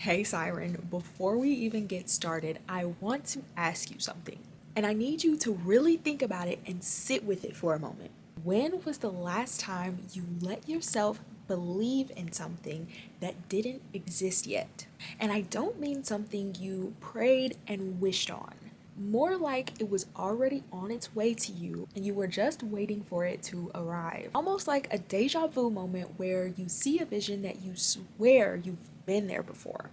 Hey Siren, before we even get started, I want to ask you something. And I need you to really think about it and sit with it for a moment. When was the last time you let yourself believe in something that didn't exist yet? And I don't mean something you prayed and wished on. More like it was already on its way to you and you were just waiting for it to arrive. Almost like a deja vu moment where you see a vision that you swear you've been there before.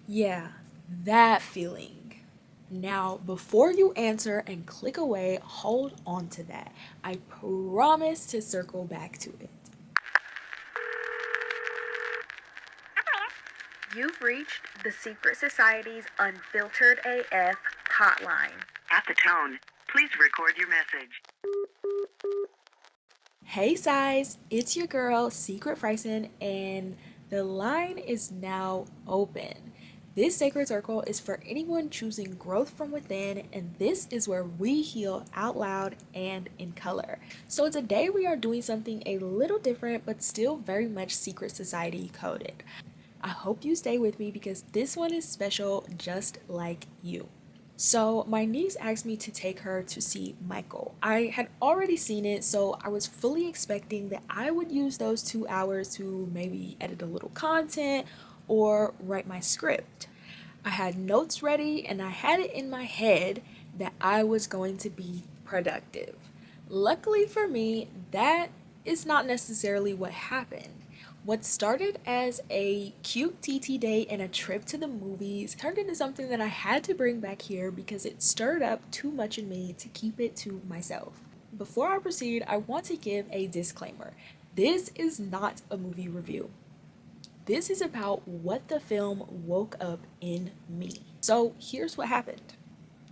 Yeah, that feeling. Now, before you answer and click away, hold on to that. I promise to circle back to it. You've reached the Secret Society's Unfiltered AF hotline. At the tone, please record your message. Hey, Size, it's your girl, Sycrett Frison, and the line is now open. This sacred circle is for anyone choosing growth from within, and this is where we heal out loud and in color. So today we are doing something a little different, but still very much Secret Society coded. I hope you stay with me because this one is special just like you. So, my niece asked me to take her to see Michael. I had already seen it, so I was fully expecting that I would use those 2 hours to maybe edit a little content or write my script. I had notes ready and I had it in my head that I was going to be productive. Luckily for me, that is not necessarily what happened. What started as a cute TT date and a trip to the movies turned into something that I had to bring back here because it stirred up too much in me to keep it to myself. Before I proceed, I want to give a disclaimer. This is not a movie review. This is about what the film woke up in me. So here's what happened.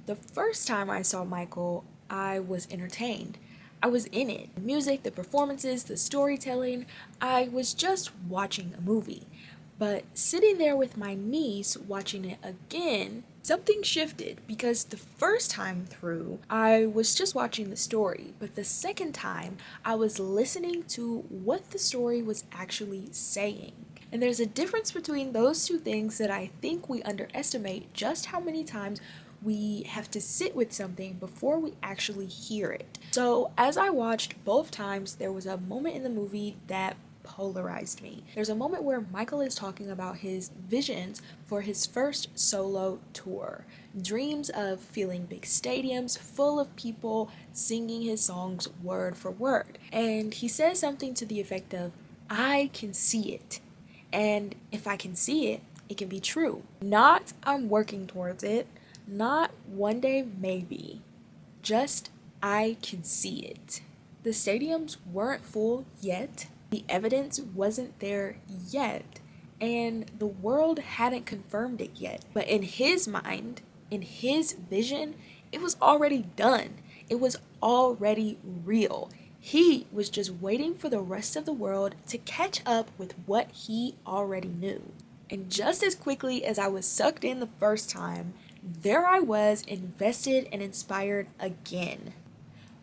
The first time I saw Michael, I was entertained. I was in it. The music, the performances, the storytelling. I was just watching a movie. But sitting there with my niece watching it again, something shifted because the first time through, I was just watching the story. But the second time, I was listening to what the story was actually saying. And there's a difference between those two things that I think we underestimate just how many times we have to sit with something before we actually hear it. So, as I watched both times, there was a moment in the movie that polarized me. There's a moment where Michael is talking about his visions for his first solo tour. Dreams of filling big stadiums full of people singing his songs word for word. And he says something to the effect of, I can see it. And if I can see it, it can be true. Not I'm working towards it. Not one day maybe, just I can see it. The stadiums weren't full yet, the evidence wasn't there yet, and the world hadn't confirmed it yet. But in his mind, in his vision, it was already done. It was already real. He was just waiting for the rest of the world to catch up with what he already knew. And just as quickly as I was sucked in the first time, there I was invested and inspired again.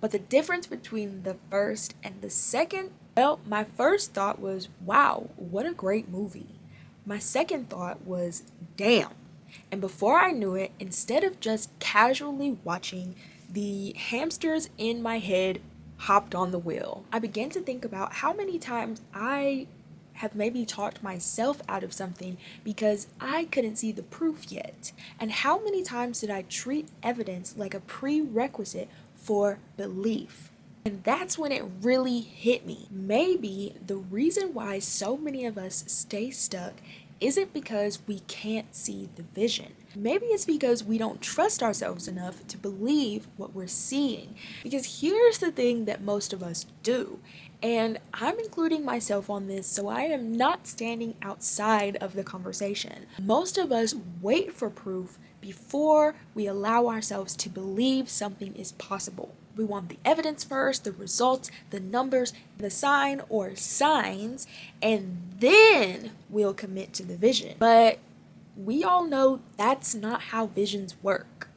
But the difference between the first and the second, well, my first thought was, wow, what a great movie. My second thought was, damn. And before I knew it, instead of just casually watching, the hamsters in my head hopped on the wheel. I began to think about how many times I have maybe talked myself out of something because I couldn't see the proof yet. And how many times did I treat evidence like a prerequisite for belief? And that's when it really hit me. Maybe the reason why so many of us stay stuck isn't because we can't see the vision. Maybe it's because we don't trust ourselves enough to believe what we're seeing. Because here's the thing that most of us do, and I'm including myself on this, so I am not standing outside of the conversation. Most of us wait for proof before we allow ourselves to believe something is possible. We want the evidence first, the results, the numbers, the sign or signs, and then we'll commit to the vision. But we all know that's not how visions work.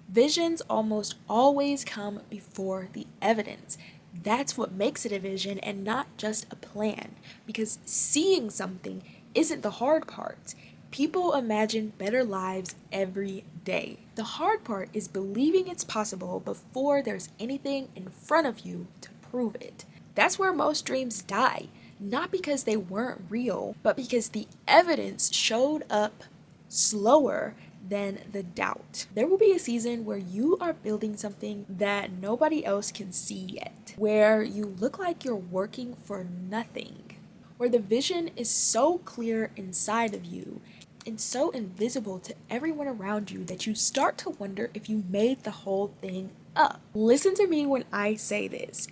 Visions almost always come before the evidence. That's what makes it a vision and not just a plan. Because seeing something isn't the hard part. People imagine better lives every day. The hard part is believing it's possible before there's anything in front of you to prove it. That's where most dreams die, not because they weren't real, but because the evidence showed up slower than the doubt. There will be a season where you are building something that nobody else can see yet, where you look like you're working for nothing, where the vision is so clear inside of you and so invisible to everyone around you that you start to wonder if you made the whole thing up. Listen to me when I say this.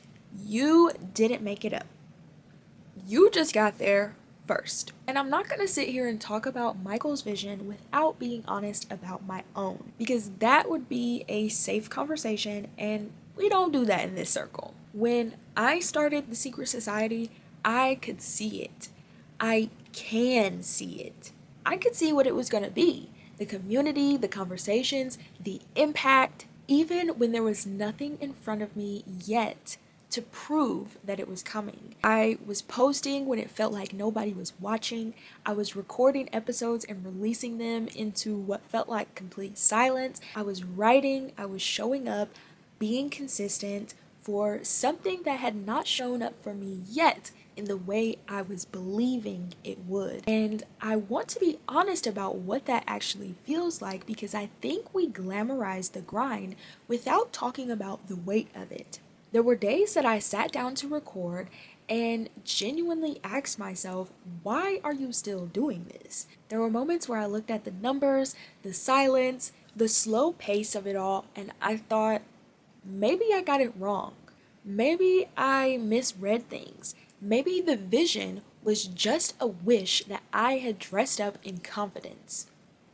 You didn't make it up. You just got there first. And I'm not going to sit here and talk about Michael's vision without being honest about my own, because that would be a safe conversation, and we don't do that in this circle. When I started the Secret Society, I could see it. I can see it. I could see what it was going to be. The community, the conversations, the impact, even when there was nothing in front of me yet to prove that it was coming. I was posting when it felt like nobody was watching. I was recording episodes and releasing them into what felt like complete silence. I was writing, I was showing up, being consistent for something that had not shown up for me yet in the way I was believing it would. And I want to be honest about what that actually feels like, because I think we glamorize the grind without talking about the weight of it. There were days that I sat down to record and genuinely asked myself, why are you still doing this? There were moments where I looked at the numbers, the silence, the slow pace of it all, and I thought, maybe I got it wrong. Maybe I misread things. Maybe the vision was just a wish that I had dressed up in confidence.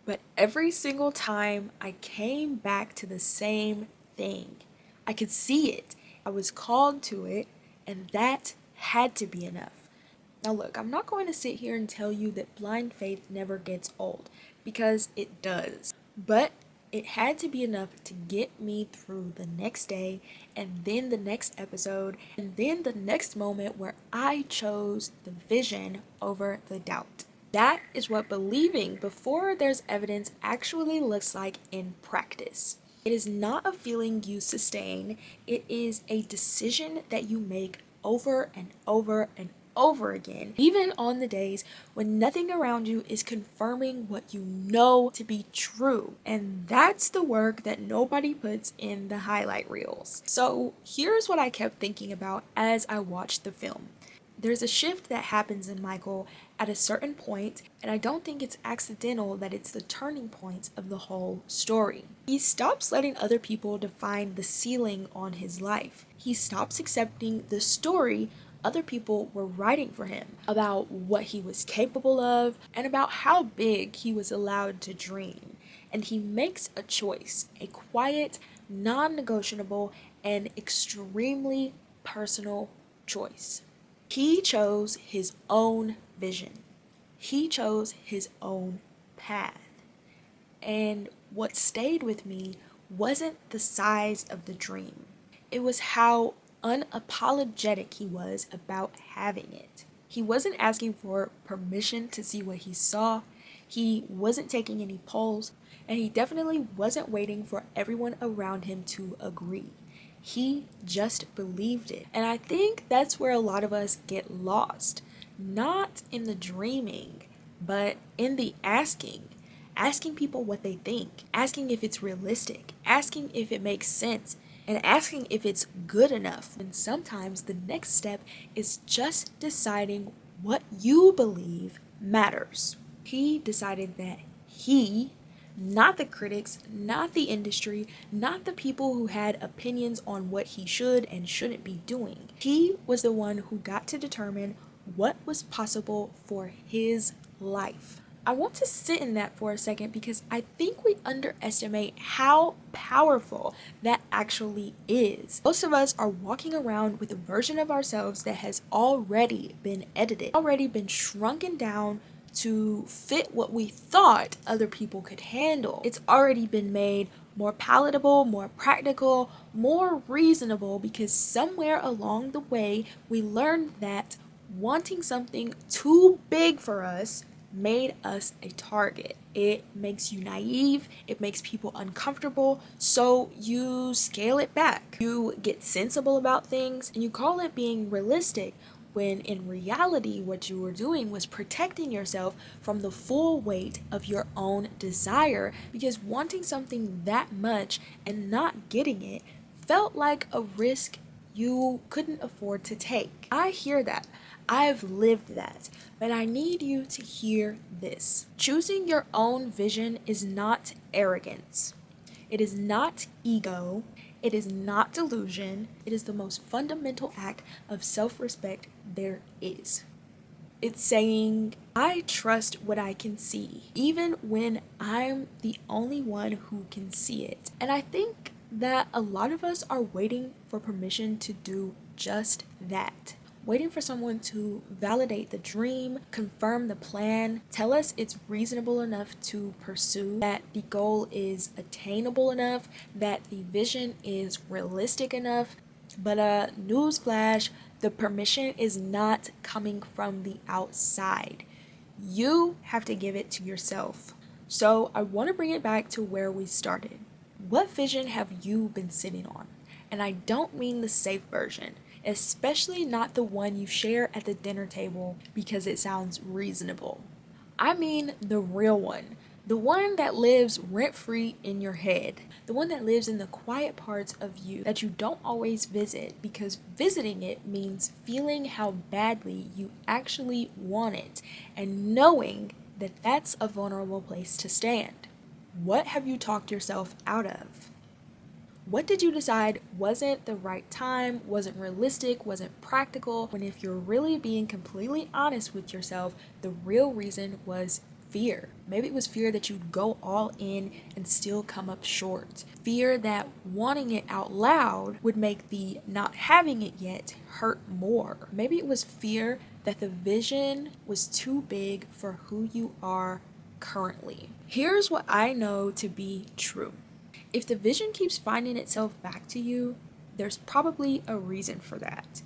But every single time I came back to the same thing. I could see it. I was called to it, and that had to be enough. Now look, I'm not going to sit here and tell you that blind faith never gets old, because it does. But it had to be enough to get me through the next day, and then the next episode, and then the next moment where I chose the vision over the doubt. That is what believing before there's evidence actually looks like in practice. It is not a feeling you sustain, it is a decision that you make over and over and over again, even on the days when nothing around you is confirming what you know to be true. And that's the work that nobody puts in the highlight reels. So here's what I kept thinking about as I watched the film. There's a shift that happens in Michael at a certain point, and I don't think it's accidental that it's the turning point of the whole story. He stops letting other people define the ceiling on his life. He stops accepting the story other people were writing for him about what he was capable of and about how big he was allowed to dream. And he makes a choice, a quiet, non-negotiable, and extremely personal choice. He chose his own vision. He chose his own path. And what stayed with me wasn't the size of the dream. It was how unapologetic he was about having it. He wasn't asking for permission to see what he saw. He wasn't taking any polls, and he definitely wasn't waiting for everyone around him to agree. He just believed it. And I think that's where a lot of us get lost. Not in the dreaming, but in the asking. Asking people what they think. Asking if it's realistic. Asking if it makes sense. And asking if it's good enough. And sometimes the next step is just deciding what you believe matters. He decided that he, not the critics, not the industry, not the people who had opinions on what he should and shouldn't be doing. He was the one who got to determine what was possible for his life. I want to sit in that for a second, because I think we underestimate how powerful that actually is. Most of us are walking around with a version of ourselves that has already been edited, already been shrunken down to fit what we thought other people could handle. It's already been made more palatable, more practical, more reasonable, because somewhere along the way we learned that wanting something too big for us made us a target. It makes you naive, it makes people uncomfortable, so you scale it back. You get sensible about things and you call it being realistic, when in reality what you were doing was protecting yourself from the full weight of your own desire, because wanting something that much and not getting it felt like a risk you couldn't afford to take. I hear that. I've lived that. But I need you to hear this. Choosing your own vision is not arrogance. It is not ego. It is not delusion. It is the most fundamental act of self-respect there is. It's saying, I trust what I can see, even when I'm the only one who can see it. And I think that a lot of us are waiting for permission to do just that. Waiting for someone to validate the dream, confirm the plan, tell us it's reasonable enough to pursue, that the goal is attainable enough, that the vision is realistic enough. But newsflash, the permission is not coming from the outside. You have to give it to yourself. So I want to bring it back to where we started. What vision have you been sitting on? And I don't mean the safe version, especially not the one you share at the dinner table because it sounds reasonable. I mean the real one. The one that lives rent-free in your head. The one that lives in the quiet parts of you that you don't always visit, because visiting it means feeling how badly you actually want it and knowing that that's a vulnerable place to stand. What have you talked yourself out of? What did you decide wasn't the right time, wasn't realistic, wasn't practical, when if you're really being completely honest with yourself, the real reason was fear? Maybe it was fear that you'd go all in and still come up short. Fear that wanting it out loud would make the not having it yet hurt more. Maybe it was fear that the vision was too big for who you are currently. Here's what I know to be true. If the vision keeps finding itself back to you, there's probably a reason for that.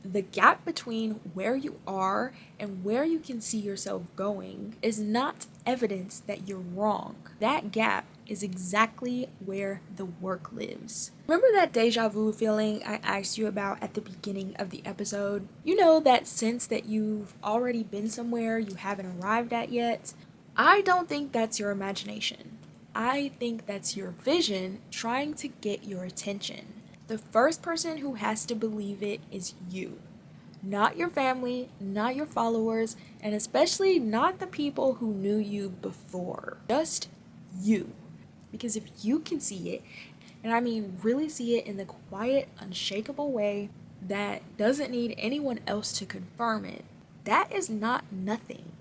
The gap between where you are and where you can see yourself going is not evidence that you're wrong. That gap is exactly where the work lives. Remember that deja vu feeling I asked you about at the beginning of the episode? You know, that sense that you've already been somewhere you haven't arrived at yet? I don't think that's your imagination. I think that's your vision trying to get your attention. The first person who has to believe it is you. Not your family, not your followers, and especially not the people who knew you before. Just you. Because if you can see it, and I mean really see it in the quiet, unshakable way that doesn't need anyone else to confirm it, that is not nothing.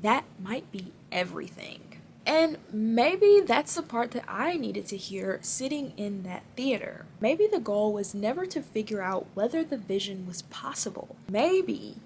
That might be everything. And maybe that's the part that I needed to hear sitting in that theater. Maybe the goal was never to figure out whether the vision was possible. Maybe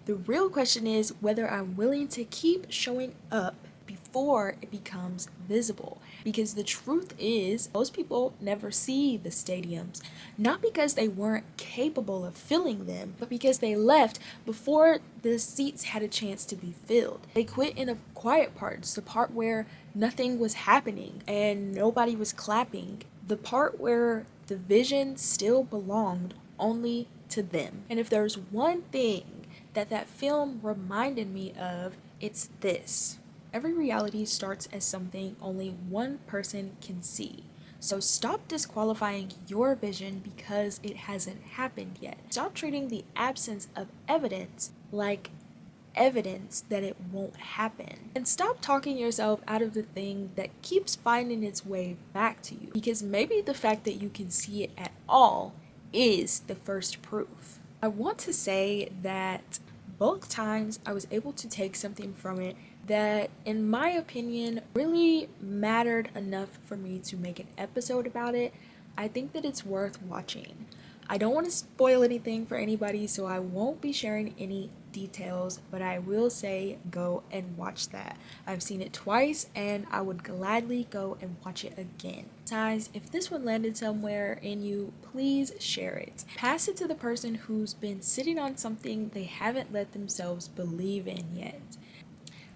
the real question is whether I'm willing to keep showing up before it becomes visible. Because the truth is, most people never see the stadiums, not because they weren't capable of filling them, but because they left before the seats had a chance to be filled. They quit in the quiet parts, the part where nothing was happening and nobody was clapping, the part where the vision still belonged only to them. And if there's one thing that film reminded me of, it's this. Every reality starts as something only one person can see. So stop disqualifying your vision because it hasn't happened yet. Stop treating the absence of evidence like evidence that it won't happen. And stop talking yourself out of the thing that keeps finding its way back to you. Because maybe the fact that you can see it at all is the first proof. I want to say that both times I was able to take something from it that, in my opinion, really mattered enough for me to make an episode about it. I think that it's worth watching. I don't want to spoil anything for anybody, so I won't be sharing any details, but I will say go and watch that. I've seen it twice and I would gladly go and watch it again. Guys, if this one landed somewhere in you, please share it. Pass it to the person who's been sitting on something they haven't let themselves believe in yet.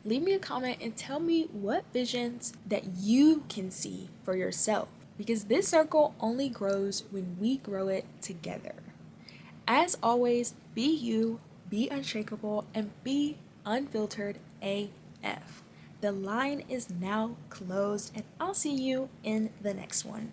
Leave me a comment and tell me what visions that you can see for yourself, because this circle only grows when we grow it together. As always, be you, be unshakable, and be unfiltered AF. The line is now closed, and I'll see you in the next one.